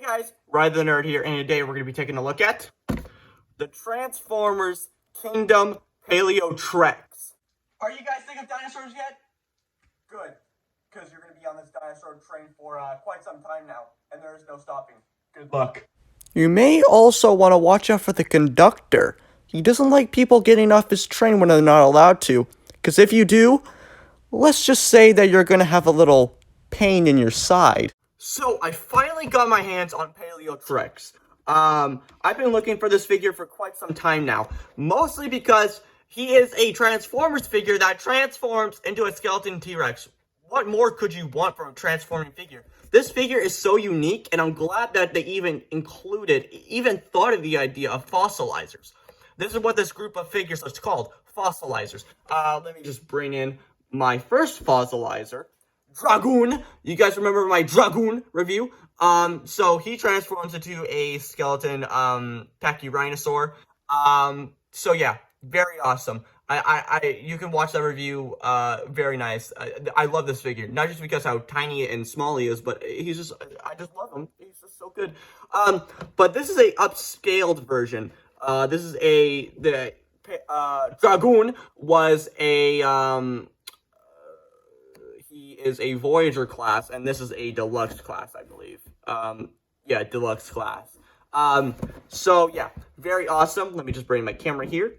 Hey guys, Ride the Nerd here, and today we're going to be taking a look at the Transformers Kingdom Paleotrex. Are you guys thinking of dinosaurs yet? Good, because you're going to be on this dinosaur train for quite some time now, and there is no stopping. Good luck. You may also want to watch out for the conductor. He doesn't like people getting off his train when they're not allowed to, because if you do, let's just say that you're going to have a little pain in your side. So, I finally got my hands on Paleotrex. I've been looking for this figure for quite some time now. Mostly because he is a Transformers figure that transforms into a skeleton T-Rex. What more could you want from a transforming figure? This figure is so unique, and I'm glad that they even thought of the idea of fossilizers. This is what this group of figures is called, fossilizers. Let me just bring in my first fossilizer. Dragoon. You guys remember my Dragoon review? So he transforms into a skeleton, Pachyrhinosaur. So yeah, very awesome. You can watch that review, very nice. I love this figure, not just because how tiny and small he is, but I just love him. He's just so good. But this is a upscaled version. The Dragoon was he is a Voyager class, and this is a deluxe class, I believe. Yeah, deluxe class. So yeah, very awesome. Let me just bring my camera here.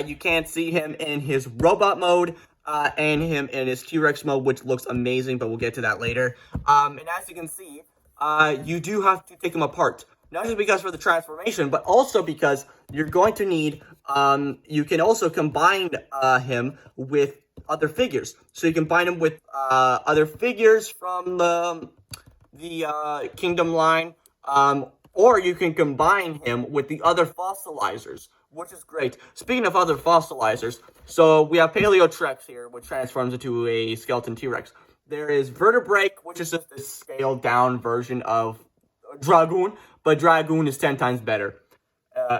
You can see him in his robot mode, and him in his T-Rex mode, which looks amazing, but we'll get to that later. And as you can see, you do have to take him apart. Not just because for the transformation, but also because you're going to need, you can also combine him with other figures. So you can combine him with other figures from the Kingdom line, or you can combine him with the other fossilizers, which is great. Speaking of other fossilizers, so we have Paleotrex here, which transforms into a skeleton T-Rex. There is Vertebrake, which is just a scaled down version of Dragoon, but Dragoon is 10 times better,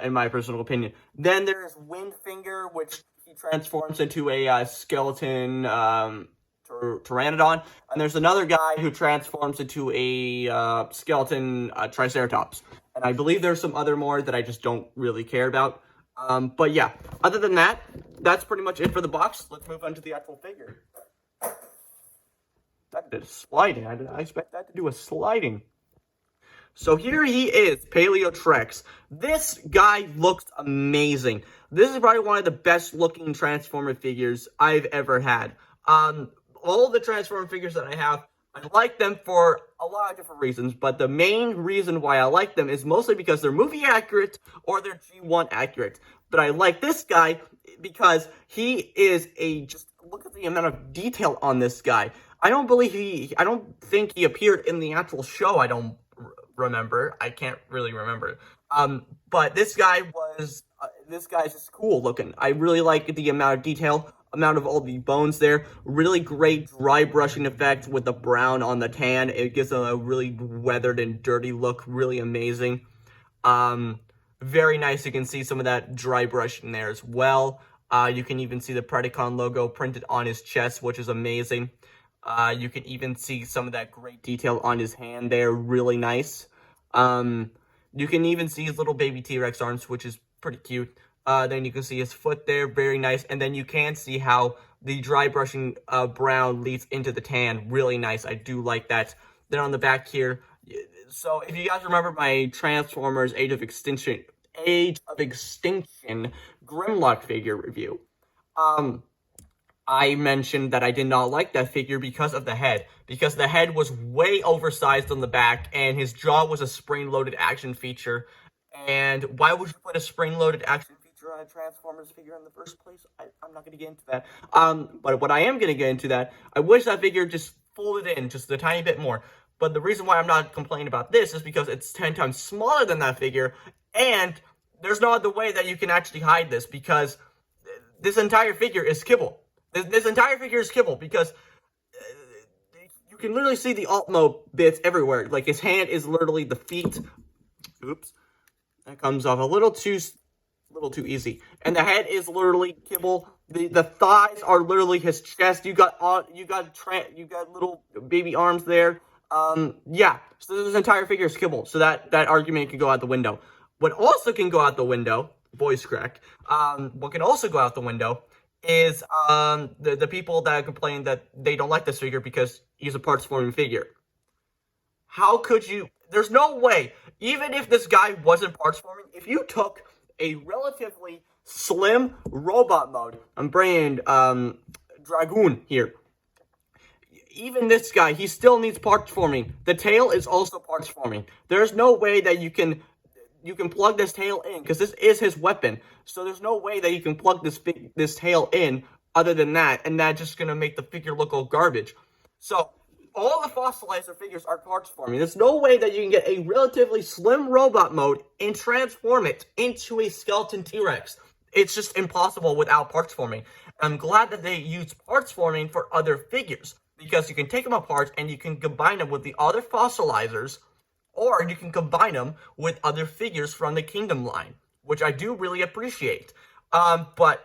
in my personal opinion. Then there's Windfinger, which he transforms into a skeleton Pteranodon, and there's another guy who transforms into a skeleton Triceratops. And I believe there's some other more that I just don't really care about. But yeah, other than that, that's pretty much it for the box. Let's move on to the actual figure. That did sliding. I didn't expect that to do a sliding. So here he is, Paleotrex. This guy looks amazing. This is probably one of the best looking Transformer figures I've ever had. All the Transformer figures that I have, I like them for a lot of different reasons, but the main reason why I like them is mostly because they're movie accurate or they're G1 accurate. But I like this guy because he is just look at the amount of detail on this guy. I don't think he appeared in the actual show. I don't remember. I can't really remember. But this guy's just cool looking. I really like the amount of detail, amount of all the bones there. Really great dry brushing effect with the brown on the tan. It gives them a really weathered and dirty look. Really amazing. Very nice. You can see some of that dry brushing there as well. You can even see the Predacon logo printed on his chest, which is amazing. You can even see some of that great detail on his hand there. Really nice. You can even see his little baby T-Rex arms, which is pretty cute. Then you can see his foot there, very nice. And then you can see how the dry brushing brown leads into the tan, really nice. I do like that. Then on the back here, so if you guys remember my Transformers Age of Extinction Grimlock figure review, I mentioned that I did not like that figure because of the head. Because the head was way oversized on the back, and his jaw was a spring-loaded action feature. And why would you put a spring-loaded action feature on a Transformers figure in the first place? I'm not going to get into that. But what I am going to get into that, I wish that figure just folded in just a tiny bit more. But the reason why I'm not complaining about this is because it's 10 times smaller than that figure, and there's no other way that you can actually hide this, because this entire figure is kibble. This entire figure is kibble, because you can literally see the Altmo bits everywhere. Like, his hand is literally the feet. Oops. That comes off a little too easy. And the head is literally kibble. The thighs are literally his chest. You got little baby arms there. Yeah, so this entire figure is kibble, so that argument can go out the window. What also can go out the window, voice crack, what can also go out the window is, the people that complain that they don't like this figure because he's a parts forming figure. How could you, there's no way, even if this guy wasn't parts forming, if you took a relatively slim robot mode, I'm bringing, Dragoon here, even this guy, he still needs parts forming. The tail is also parts forming. There's no way that you can plug this tail in, because this is his weapon. So there's no way that you can plug this tail in other than that, and that's just gonna make the figure look all garbage. So all the fossilizer figures are parts forming. There's no way that you can get a relatively slim robot mode and transform it into a skeleton T-Rex. It's just impossible without parts forming. I'm glad that they use parts forming for other figures, because you can take them apart and you can combine them with the other fossilizers, or you can combine them with other figures from the Kingdom line, which I do really appreciate. But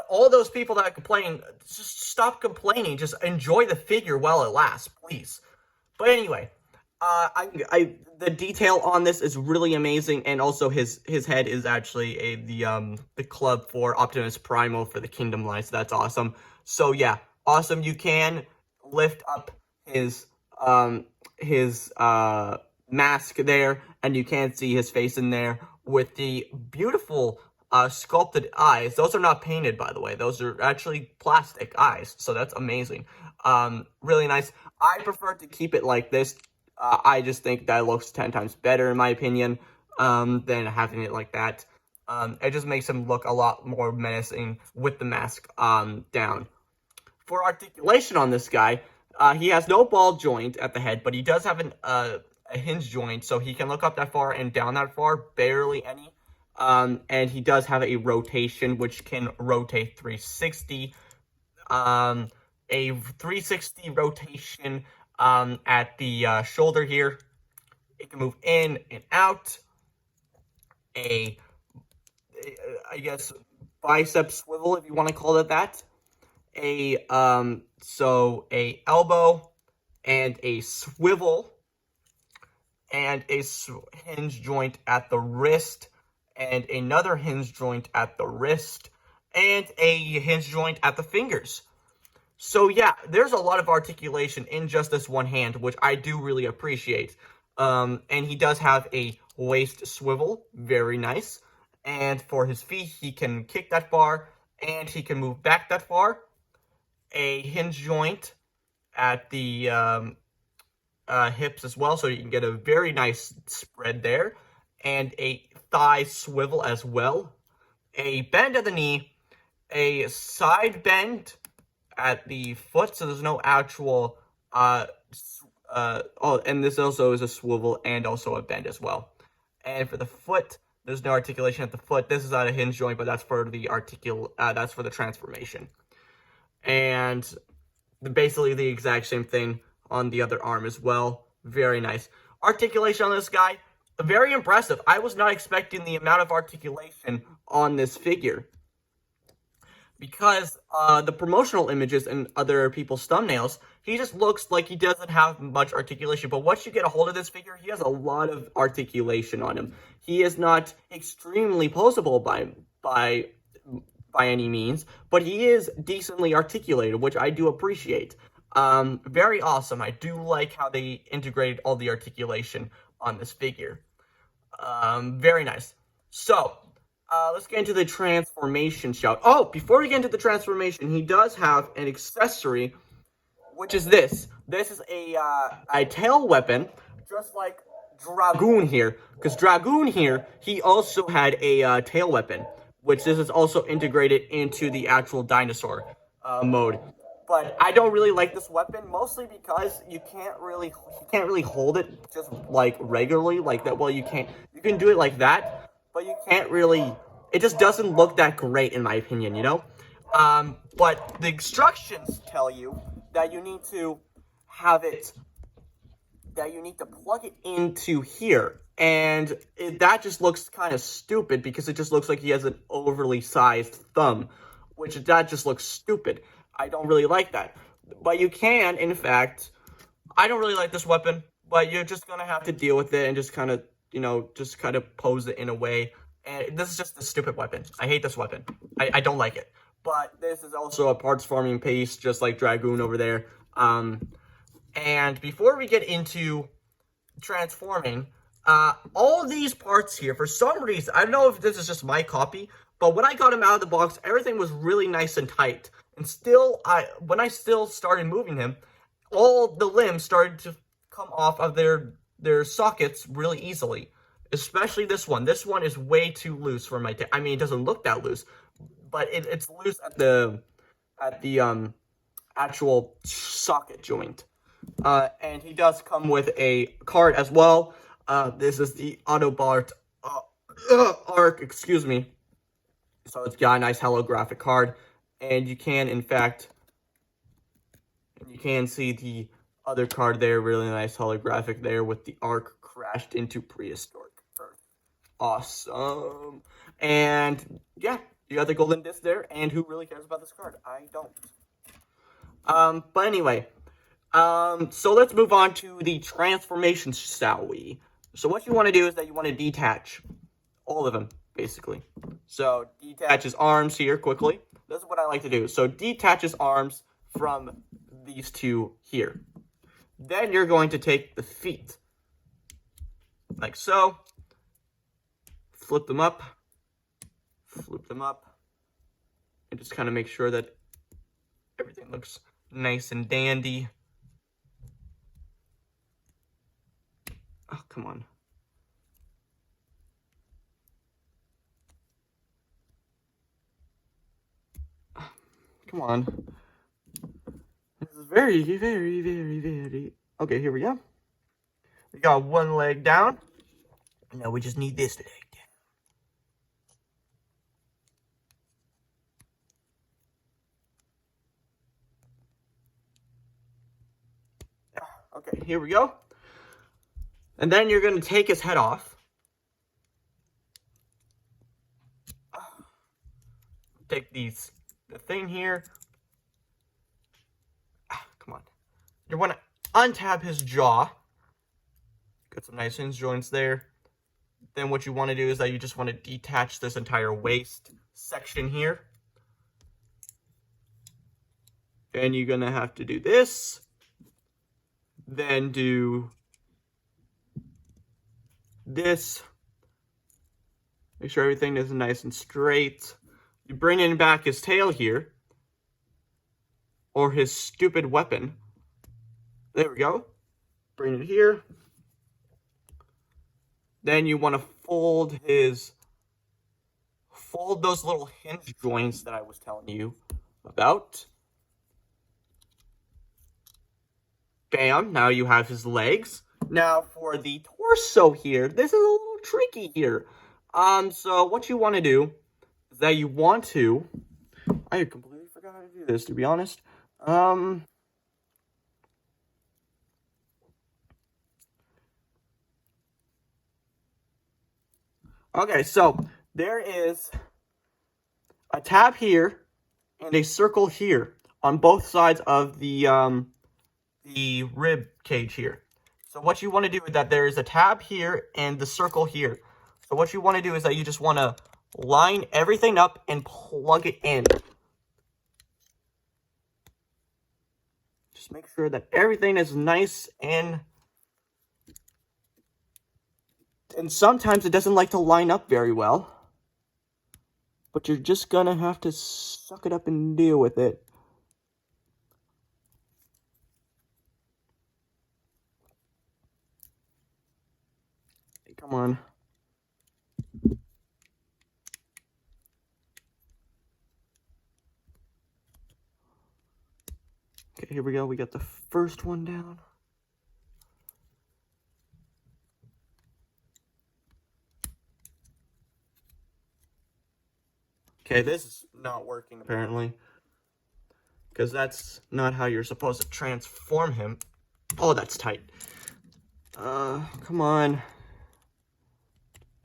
all those people that are complaining, just stop complaining. Just enjoy the figure while it lasts, please. But anyway, the detail on this is really amazing, and also his head is actually the club for Optimus Primo for the Kingdom line, so that's awesome. So yeah, awesome. You can lift up his mask there, and you can see his face in there with the beautiful sculpted eyes. Those are not painted, by the way. Those are actually plastic eyes, so that's amazing. Really nice. I prefer to keep it like this. I just think that looks 10 times better, in my opinion, than having it like that. It just makes him look a lot more menacing with the mask down. For articulation on this guy, he has no ball joint at the head, but he does have a hinge joint, so he can look up that far and down that far, barely any. And he does have a rotation, which can rotate 360. A 360 rotation at the shoulder here. It can move in and out. I guess, bicep swivel, if you want to call it that. So a elbow and a swivel and a hinge joint at the wrist and another hinge joint at the wrist and a hinge joint at the fingers. So yeah, there's a lot of articulation in just this one hand, which I do really appreciate. And he does have a waist swivel, very nice. And for his feet, he can kick that far and he can move back that far. A hinge joint at the hips as well, so you can get a very nice spread there, and a thigh swivel as well, a bend at the knee, a side bend at the foot, so there's no actual and this also is a swivel and also a bend as well. And for the foot, there's no articulation at the foot. This is not a hinge joint, but that's for the that's for the transformation. And basically the exact same thing on the other arm as well. Very nice. Articulation on this guy, very impressive. I was not expecting the amount of articulation on this figure, because the promotional images and other people's thumbnails, he just looks like he doesn't have much articulation. But once you get a hold of this figure, he has a lot of articulation on him. He is not extremely poseable by any means, but he is decently articulated, which I do appreciate. Very awesome. I do like how they integrated all the articulation on this figure. Very nice. So, let's get into the transformation shot. Oh, before we get into the transformation, he does have an accessory, which is this. This is a tail weapon, just like Dragoon here. Because Dragoon here, he also had a tail weapon, which this is also integrated into the actual dinosaur mode. But I don't really like this weapon, mostly because you can't really hold it just like regularly like that. Well, you can do it like that, but you can't really. It just doesn't look that great in my opinion, you know. But the instructions tell you that you need to have it. That you need to plug it into here, and that just looks kind of stupid because it just looks like he has an overly sized thumb, that just looks stupid. I don't really like that. But you can, in fact, I don't really like this weapon, but you're just gonna have to deal with it and just kind of, just kind of pose it in a way. And this is just a stupid weapon. I hate this weapon. I don't like it. But this is also a parts farming paste, just like Dragoon over there. And before we get into transforming, all of these parts here, for some reason, I don't know if this is just my copy, but when I got him out of the box, everything was really nice and tight. And still, when I still started moving him, all the limbs started to come off of their sockets really easily. Especially this one. This one is way too loose for my I mean, it doesn't look that loose, but it's loose at the actual socket joint. And he does come with a card as well. This is the Autobot Arc, excuse me. So it's got a nice holographic card, and you can, in fact, you can see the other card there, really nice holographic there with the Arc crashed into prehistoric Earth. Awesome. And yeah, you got the golden disc there, and who really cares about this card? I don't. But anyway, so let's move on to the transformations, shall we? So what you want to do is that you want to detach all of them, basically. So detach his arms here quickly. This is what I like to do. So detach his arms from these two here. Then you're going to take the feet, like so. Flip them up, and just kind of make sure that everything looks nice and dandy. Oh, come on. Come on. This is very, very, very, very... Okay, here we go. We got one leg down. Now we just need this leg down. Okay, here we go. And then you're going to take his head off. Take the thing here. Come on. You want to untab his jaw. Got some nice hinge joints there. Then what you want to do is that you just want to detach this entire waist section here. And you're going to have to do this. Then do this. Make sure everything is nice and straight. You bring in back his tail here. Or his stupid weapon. There we go. Bring it here. Then you want to fold those little hinge joints that I was telling you about. Bam, now you have his legs. Now for the torso here, this is a little tricky here. So what you want to do is that you want to, I completely forgot how to do this, to be honest. Okay, so there is a tab here and a circle here on both sides of the rib cage here. So what you want to do is that there is a tab here and the circle here. So what you want to do is that you just want to line everything up and plug it in. Just make sure that everything is nice and sometimes it doesn't like to line up very well. But you're just gonna have to suck it up and deal with it. Hey, come on. Okay, here we go. We got the first one down. Okay, this is not working apparently. Because that's not how you're supposed to transform him. Oh, that's tight. Come on.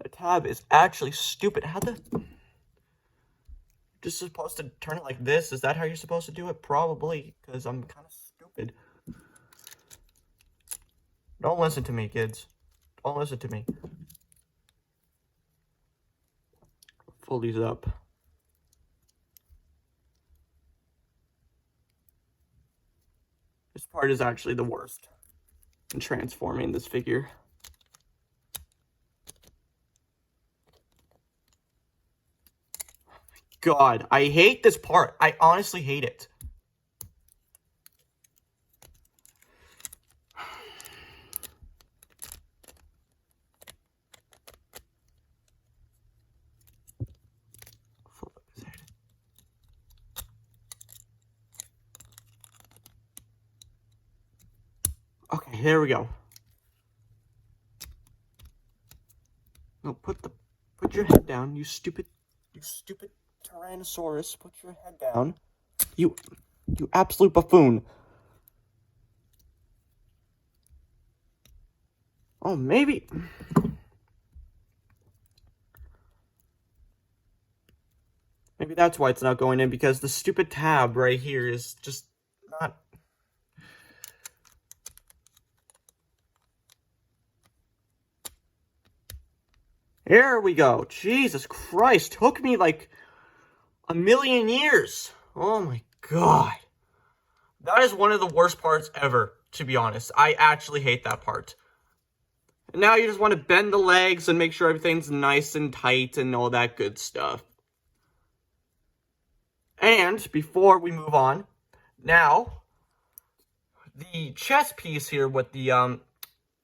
The tab is actually stupid. How the... Just supposed to turn it like this? Is that how you're supposed to do it? Probably, because I'm kind of stupid. Don't listen to me, kids. Don't listen to me. Pull these up. This part is actually the worst in transforming this figure. God, I hate this part. I honestly hate it. Okay, there we go. No, put your head down, you stupid Tyrannosaurus. Put your head down. You absolute buffoon. Oh, maybe that's why it's not going in, because the stupid tab right here is just not. Here we go. Jesus Christ. Took me like a million years. Oh my God. That is one of the worst parts ever, to be honest. I actually hate that part. And now you just want to bend the legs and make sure everything's nice and tight and all that good stuff. And before we move on, now, the chest piece here with the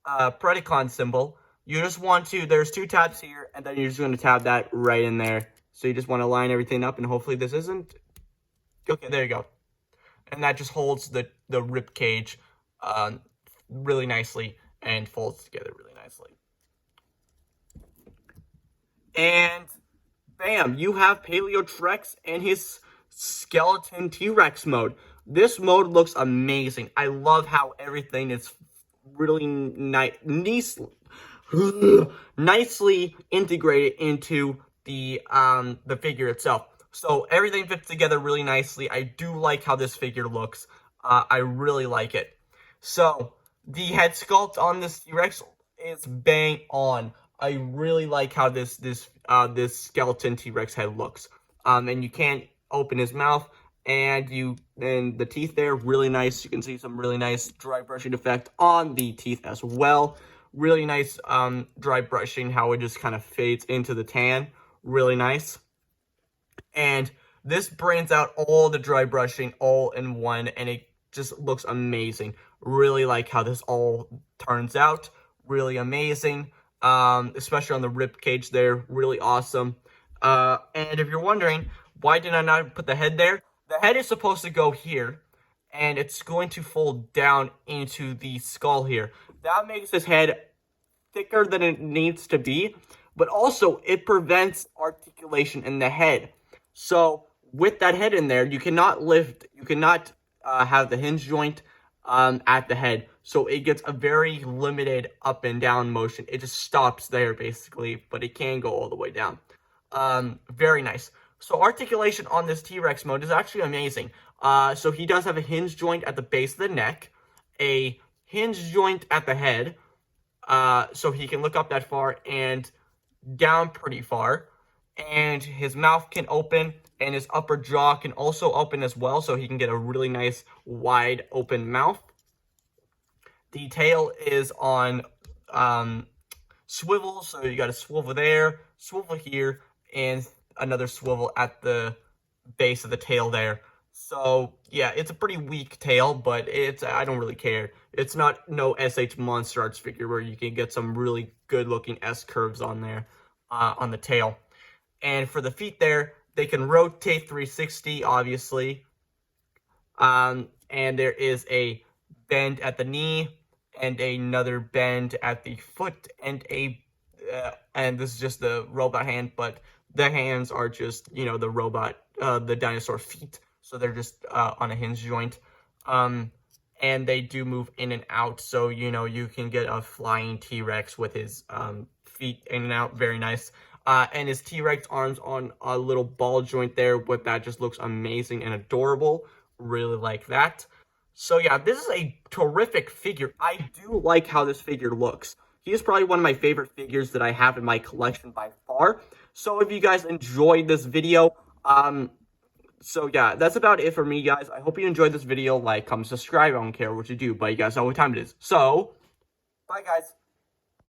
Predacon symbol, you just want to, there's two tabs here, and then you're just going to tab that right in there. So you just want to line everything up, and hopefully this isn't. Okay, there you go. And that just holds the rib cage really nicely and folds together really nicely. And bam, you have Paleotrex and his skeleton T-Rex mode. This mode looks amazing. I love how everything is really nicely integrated into the figure itself. So everything fits together really nicely. I do like how this figure looks. I really like it. So the head sculpt on this T-Rex is bang on. I really like how this skeleton T-Rex head looks. And you can't open his mouth, and the teeth there, really nice. You can see some really nice dry brushing effect on the teeth as well. Really nice dry brushing, how it just kind of fades into the tan. Really nice. And this brings out all the dry brushing all in one, and it just looks amazing. Really like how this all turns out. Really amazing. Especially on the rib cage there. Really awesome. And if you're wondering, why did I not put the head there? The head is supposed to go here, and it's going to fold down into the skull here. That makes his head thicker than it needs to be, but also it prevents articulation in the head. So with that head in there, you cannot have the hinge joint at the head. So it gets a very limited up and down motion. It just stops there basically, but it can go all the way down. Very nice. So articulation on this T-Rex mode is actually amazing. So he does have a hinge joint at the base of the neck, a hinge joint at the head, so he can look up that far and down pretty far, and his mouth can open, and his upper jaw can also open as well, so he can get a really nice wide open mouth. The tail is on swivel, so you got a swivel there, swivel here, and another swivel at the base of the tail there. So yeah, it's a pretty weak tail, but I don't really care. It's not no SH Monster Arts figure where you can get some really good looking S curves on there, on the tail. And for the feet there, they can rotate 360, obviously. And there is a bend at the knee and another bend at the foot, and and this is just the robot hand, but the hands are just, the robot, the dinosaur feet. So they're just on a hinge joint. And they do move in and out. So, you can get a flying T-Rex with his feet in and out. Very nice. And his T-Rex arms on a little ball joint there, but that just looks amazing and adorable. Really like that. So yeah, this is a terrific figure. I do like how this figure looks. He is probably one of my favorite figures that I have in my collection by far. So if you guys enjoyed this video, so yeah, that's about it for me, guys. I hope you enjoyed this video. Like, comment, subscribe. I don't care what you do, but you guys know what time it is. So, bye, guys.